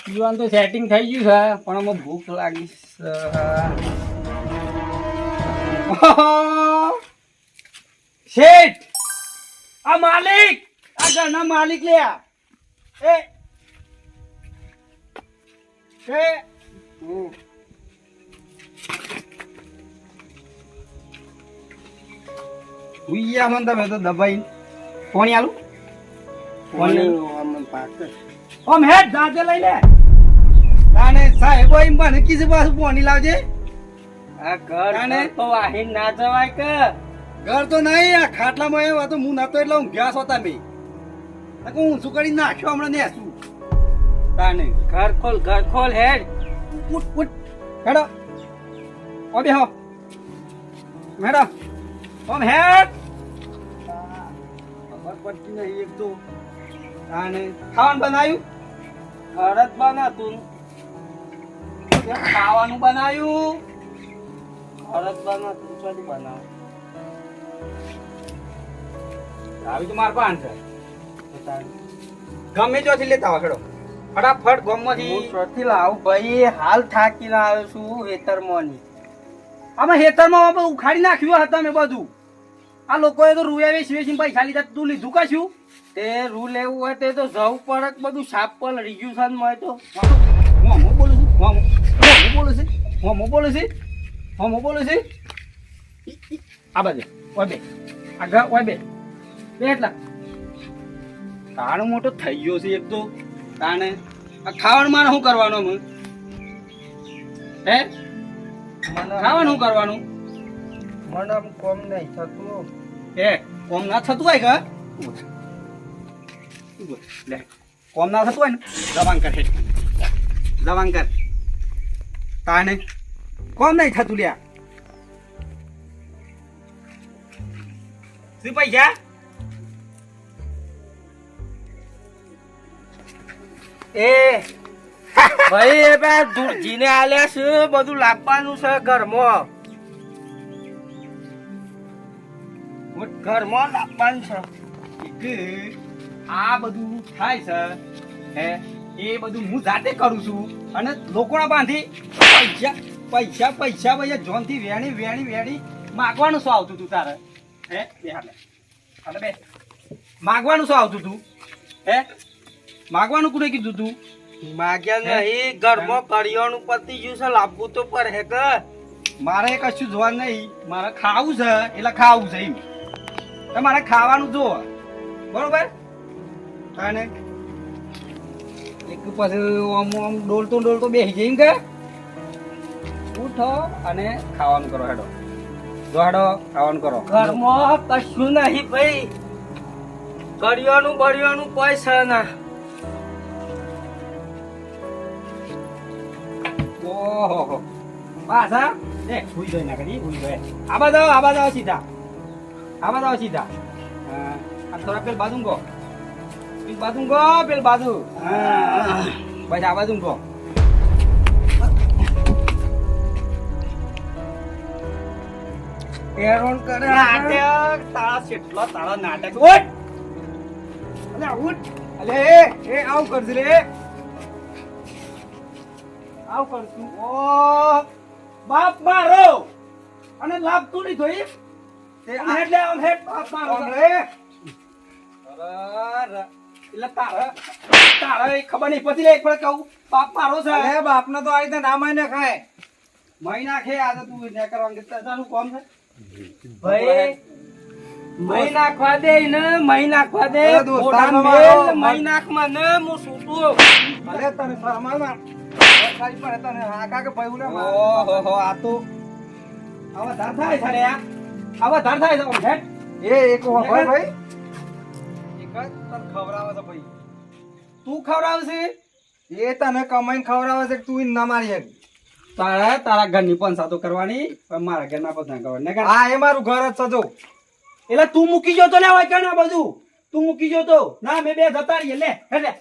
જીવન તો સેટિંગ થઈ ગયું છે પણ આમાં ભૂખ લાગી છે. શેઠ આ માલિક આ ઘરના માલિક લે એ ઉઈયા મન તમે તો દબાઈ કોણી આલું ઓમ હેડ જાતે લઈ લે તાને સાહેબ એમ બને કીધું પાછું પોણી લાવજે આ ઘર તો વાહી ના જવાય કે ઘર તો નહીં આ ખાટલામાં આવ્યો તો હું નતો એટલે ઊંઘ્યા છો તમે હું શું કરી નાખ્યો હમણાં નેસું તાને ઘર ખોલ હેડ ઉઠ ઉઠ હેડો ઓ બેહો હેડો ઓમ હેડ ખબર પડતી નહીં એક તો તાને ખાવાનું બનાવ્યું ઘર જ બનાતું ખાવાનું બનાવ્યું ઘર જ બનાતું શું બનાવ આવી તો માર પાન છે ગમે ચોથી લેતા આવો ખેડો ફટાફટ ગોમમાંથી હું ચોથી લાવ ભાઈ હાલ થાકીને આવ્યો છું હેતરમાં ની આમાં હેતરમાં ઉખાડી નાખ્યું હતા મેં બધું આ લોકોએ તો રૂએ વેચી પૈસા લીધા તું લીધું કશું તે રૂ લેવું હોય તે તો જવું પડે બધું સાપ પર રિઝ્યુશન મળે તો હું બોલું છું હું બોલું છું આ બાજુ ઓય બે આગળ ઓય બે એટલા તાણ મોટો થઈ ગયો છે એક તો તાણે આ ખાવાનું શું કરવાનું હે ખાવાનું શું કરવાનું મને કોમ નહીં થતું હે કોમ ના થતું હોય કે લે કોમ ના થતું હોય ને દવાન કર તાને કોમ નહીં થતું લ્યા શું પૈસા એ ભાઈ એ બે દૂરજીને આલ્યા છે બધું લાવવાનું છે ઘરમાં લાવવાનું છે આ બધું થાય છે હે એ બધું હું જાતે કરું છું અને લોકોના બાંધી પૈસા જોનથી વેણી માગવાનું શું આવતું તું તારે હે બે માગવાનું શું આવતું તું હે માગવાનું કોને કીધું તું માગ્યા નહીં ઘરમાં કરિયાણું પતી ગયું છે લાવવું તો પડે કે મારે કશું જોવા નહીં મારે ખાવું છે એટલે ખાવું છે એમ તમારે ખાવાનું જો બરોબર અને એક પછી આમ ડોલતો બેસી જઈને કે ઉઠો અને ખાવાનું કરો હેડો ખાવાનું કરો ઘરમાં કશું નહીં ભાઈ કરિયાણું પૈસા ના ઓહો પાછા એ હુઈ જાય ના કરી હુઈ જાય આબા જાઓ સીધા આ થોડા પેલ બાજુ ગો પેલ બાજુ બસ આ બાજુ ગો એરોન કરે નાટક તારા કેટલો તારા નાટક ઉઠ અલે એ આવ કરજે રે આવ કરશું ઓ બાપ મારો અને લાભ તું નહીં ધોઈ તે હેડ લે હેડ બાપ મારો રે એટલે તારે ખબર નહીં પતી લે એક પણ કહું બાપ મારો છે હે બાપ ને તો આ રીતે ના મહિને ખાય મહિના ખે આજે તું ને કરવાનું તારું કોમ છે ભાઈ મહિના ખવા દે ને મહિના ખવા દે મહિના માં ને હું સૂતું અરે તને શરમાલ માં ખાલી પડે તને આકા કે ભાઈ ને ઓહો આ તો આવા ધાર થાય છે રે આવા ધાર થાય છે હેડ એ એક હોય ભાઈ એક તને ખવરાવે છે ભાઈ તું ખવરાવે છે એ તને કમાઈને ખવરાવે છે તું ના મારી તારા ઘરની પંચાતો કરવાની પણ મારા ઘરના પંચાત કરવાની હા એ મારું ઘર જ સજો એટલે તું મૂકી જો તો લે હોય કે બધું તું મૂકી જો તો ના મેં બે જતા રહીએ લે લે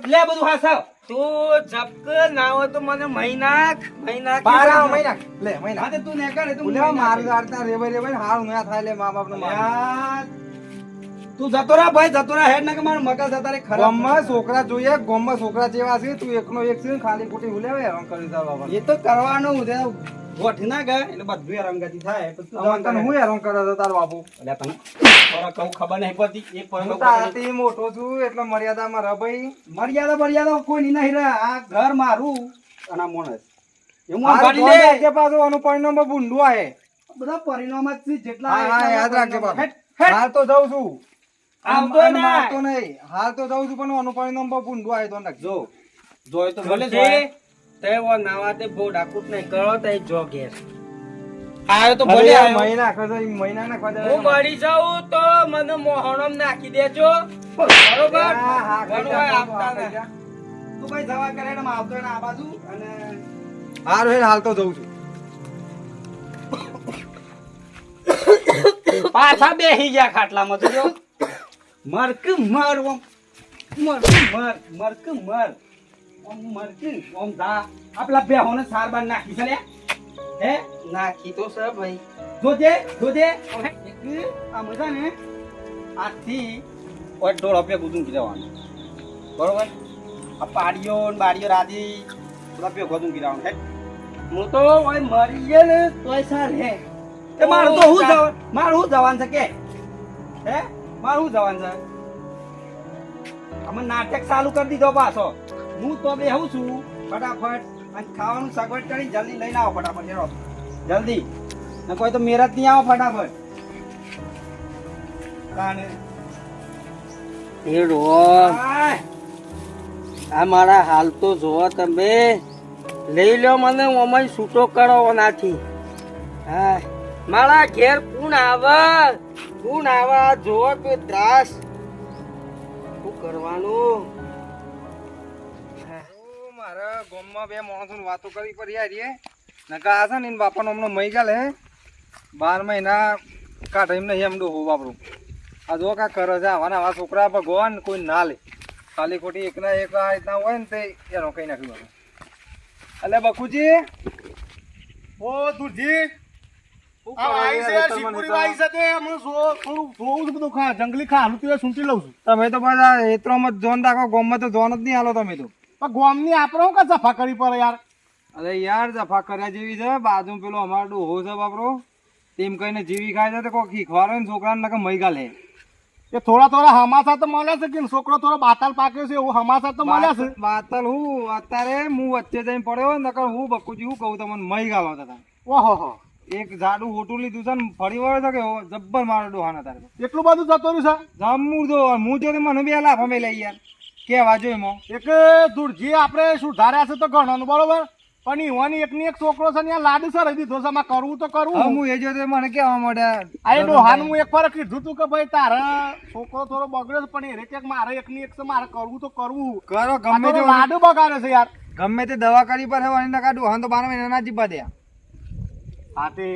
લે બધું હા સાવ તું જપક ના હોય તો મને મહિના લે મહિના હા તું ને કરે તું લે માર ગાડતા રેવે હાલ ના થાય લે મા બાપ નો તું જતો રહે ભાઈ, જતો રહે. હેડ ના કે મારું મગજ અત્યારે ખરાબ. ગામમાં છોકરા જોઈએ, ગામમાં છોકરા જેવા છે, તું એકનો એક છે, ખાલી ખોટી હુલેવે હેરાન કરી તાર બાપા. એ તો કરવાનું છે. ગોઠ ના ગયે એટલે બધું હેરાનગતિ થાય. પણ તું જવાનું તને હું હેરાન કરે છે તાર બાપુ? એટલે તને થોડા કહું ખબર નહીં પડતી. એક હું તારાથી મોટો છું એટલે મર્યાદામાં રહ ભાઈ. મર્યાદા કોઈ નહીં રહે. આ ઘર મારું અને આ માણસ એવું આ કાઢી ધોન લે. રાખજે પાછું, આનું પરિણામ ભૂંડું આવે. બધા પરિણામ જ છે જેટલા હા, એટલા યાદ રાખજે પરિણામ. બાપુ. હેટ, હેટ. હાલ તો જાઉં છું. આવતો આમ ના. મારતો નહીં. હાલ તો જાઉં છું પણ આનું પરિણામ ભૂંડું આવે તો નાખજો. જોય તો ભલે છે જોય. તે વો નાવા તે બહુ ડાકુટ નહીં કરો તે જો ઘેર આયો તો અરે ભલે યાર, આયો. મહિના ખર્ચો મહિના નાખવા દે. હું મરી જાઉં તો મને મોહણમ નાખી દેજો બરોબર હા, હા, ખાઈ બરોબર, જા, આપતા ખાઈ ને. જા. તું ભાઈ જવા કરે ને આવતો એને આ બાજુ અને હારું હેડ, હાલ તો જઉં છું. પાછા બેહી ગયા ખાટલામાં તો જો. મરક મર ઓમ. મરક મર મરક મર ઓમ મરક ઓમ ધા. આપલા બેહોને સારબાર નાખી છે લે. હે નાખી તો છે ભાઈ જોજે જોજે. એક આ મજા ને આજથી ઓય ડોળ અપે ગુદું કીધવાનું બરોબર. આ પાડીઓ ને બાડીઓ રાજી બધા પે ગુદું કીધવાનું. હે હું તો ઓય મરી ગયો ને તોય સારે એ મારું તો હું જવાન, મારું હું જવાન છે કે હે મારું હું જવાન છે. અમે નાટક ચાલુ કરી દીધો પાછો. હું તો બેહું છું ફટાફટ અને ખાવાનું સગવડ કરી જલ્દી લઈને આવો ફટાફટ. હેરો જલ્દી ને કોઈ તો મેરત નહીં આવો ફટાફટ. કાને એ રો આય. આ મારા હાલ તો જોવો તમે લઈ લો મને ઓમય છૂટો કરો નાથી. હા મારા ઘેર કોણ આવે આ જોવો તો ત્રાસ શું કરવાનું. મારા ગામમાં બે માણસોની વાતો કરી પડી યાર એ નકા આ છે ને એના બાપાનો હમણાં મહી ગાલે 12 મહિના કાઢે એમ નહીં એમ ડોહો વાપરું. આ જો કા કરે છે આવાના આવા છોકરા ભગવાન કોઈ ના લે. ખાલી ખોટી એકના એક આ રીતના હોય ને તે એનો કઈ નાખ્યું. અલે બકુજી, ઓ દુરજી, તમે તો બધા એત્રોમાં જોન રાખો, ગામમાં તો જોન જ નહીં હાલો તમે તો. ગોમની આપણો કા સફા કરી પડે યાર. અરે યાર જફા કર્યા જેવી છે. બાજુ પેલો અમારો ડોહો છે બાપરો, તેમ કહીને જીવી ખાય છે તો કોઈ ખીખવાડો ને છોકરાને નકર મહી ગાલે. એ થોડા હમાસા તો મળ્યા છે કે છોકરો થોડો બાતાલ પાક્યો છે એવું હમાસા તો મળ્યા છે. બાતલ હું અત્યારે હું વચ્ચે જઈને પડ્યો નકર હું બકુજી હું કહું તમને મહી ગાલો હતા. ઓહો હો, એક જાડું હોટું લીધું છે ને ફરી વળ્યો છે કે જબ્બર મારો ડોહાના તારે એટલું બધું જતો રહ્યું છે. જમવું તો હું જો મને બે લાફા મેં લઈ યાર કેવા જો એમાં. એક દુરજી આપણે સુધાર્યા છે તો ગણવાનું બરોબર, પણ ઈવાની એકની એક છોકરો છે ને યાર લાડ સર દીધો છે. આમાં કરવું તો કરવું. હું એ જો મને કેવા મળ્યા આ એ ડોહાનું હું એક વાર કીધું તું કે ભાઈ તારા છોકરો થોડો બગડ્યો છે પણ એ રીતે મારે એકની એક છે, મારે કરવું તો કરવું. કરો આ ગમે તો તે લાડ બગાડે છે યાર. ગમે તે દવા કરી પર હેવાની નકા ડોહાન તો 12 મહિના ના જીપા દે. હા તે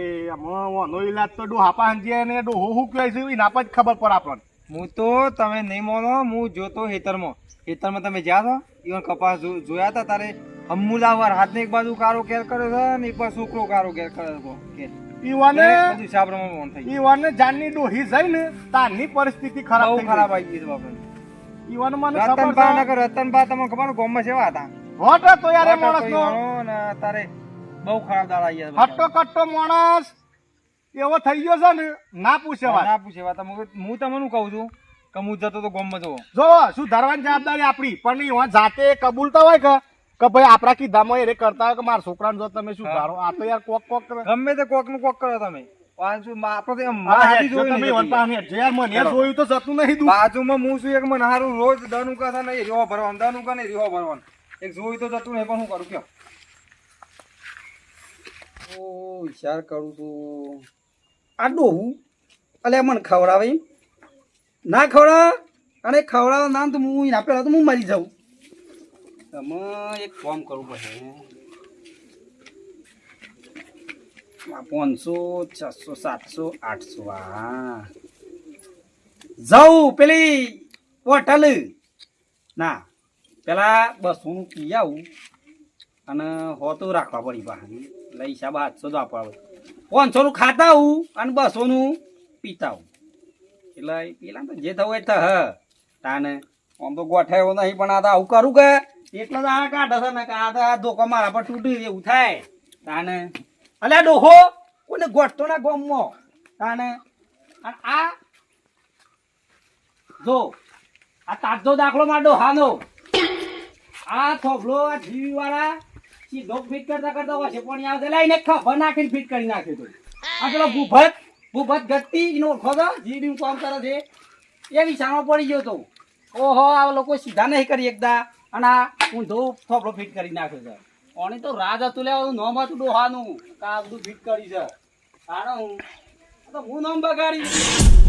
નો ઈલાજ તો ડોહા પાંજે ને ડોહો હું કહે છે એના પર જ ખબર પડે આપણને. હું તો તમે નહીં માનો, હું જોતો હેતરમાં તમે જ્યાં છો ઈવન કપાસ જોયા હતા તારે અમુલાવર હાથને એક બાજુ કારો કેર કરે છે ને એક બાજુ છોકરો કારો કેર કરે છે. ઈવાને બધું સાબરમાં મોન થઈ ગયું. ઈવાને જાનની ડોહી જઈ ને તારની પરિસ્થિતિ ખરાબ બહુ થઈ ખરાબ ગઈ. આવી ગઈ છે બાપરે. ઈવાને મને ખબર રતનબા છે. નકર રતનબા તમને ખબર ગામમાં સેવા હતા. હોટ તો યાર એ માણસનો ને તારે બહુ ખરાબ દાડા આવી ગયા. હટ્ટો કટ્ટો માણસ એવો થઈ ગયો છે ને ના પૂછે વાત. ના પૂછે વાત. હું તમને કહું છું કે હું જતો તો ગામમાં જવો. જો શું ધરવાની જવાબદારી આપણી, પણ ઈવા જાતે કબૂલતા હોય કે ભાઈ આપણા કીધામાં એ કરતા હોય કે મારા છોકરાને જો તમે શું ધારો. આ તો યાર કોક કરે. ગમે તે કોક નું કોક કરો તમે. આપણે હા, યાર, જો તમે વનતા ને જે યાર મને જોયું તો જતું નહીં દું. બાજુમાં હું છું એક મને હારું રોજ દનું કથા નહીં રીહો ભરવાનું, દનું કા નહીં રીહો ભરવાનું. એક જોયું તો જતું નહીં પણ હું કરું કયો. ઓ વિચાર કરું છું આ ડોહું અલે મને ખવડાવે એમ? ના ખવડાવ અને ખવડાવ ના તો હું એના પહેલા તો હું મરી જાઉં. તમે એક કામ કરવું પડશે. 500 600 700 800 હા જાઉં પેલી હોટલ ના પેલા 200 નું પી આવું અને હોતું રાખવા પડી પાસે એટલે હિસાબ 800 જ આપવા 500 નું ખાતા આવું અને 200 નું પીતા આવું એટલે પેલા તો જે થવું એ થ તાને આમ તો ગોઠાયો નહીં પણ આ તો આવું કરું કે એટલે તો આ કાઢે છે ને કે આ તો આ ધોકો મારા પર તૂટી એવું થાય તાને અલ્યા ડોહો કોને ગોઠતો ના ગોમમાં તાને અને આ જો આ તાજો દાખલો માં ડોહાનો આ થોભલો આ જીવી વાળા સીધો ફિટ કરતા કરતા હોય છે પણ આવશે લઈને ખભા નાખીને ફિટ કરી નાખ્યો તો આ પેલો ભૂભત ગતિ નો ઓળખો તો જીવી કામ કરે છે એ વિચારમાં પડી ગયો તો ઓહો આ લોકો સીધા નહીં કરી એકદા અને આ ઊંધો થોભલો ફિટ કરી નાખ્યો છે ઓની તો રાજ હતું લેવાનું નોમ હતું ડોહાનું આ બધું ફિટ કરી છે તારે હું નોમ બગાડી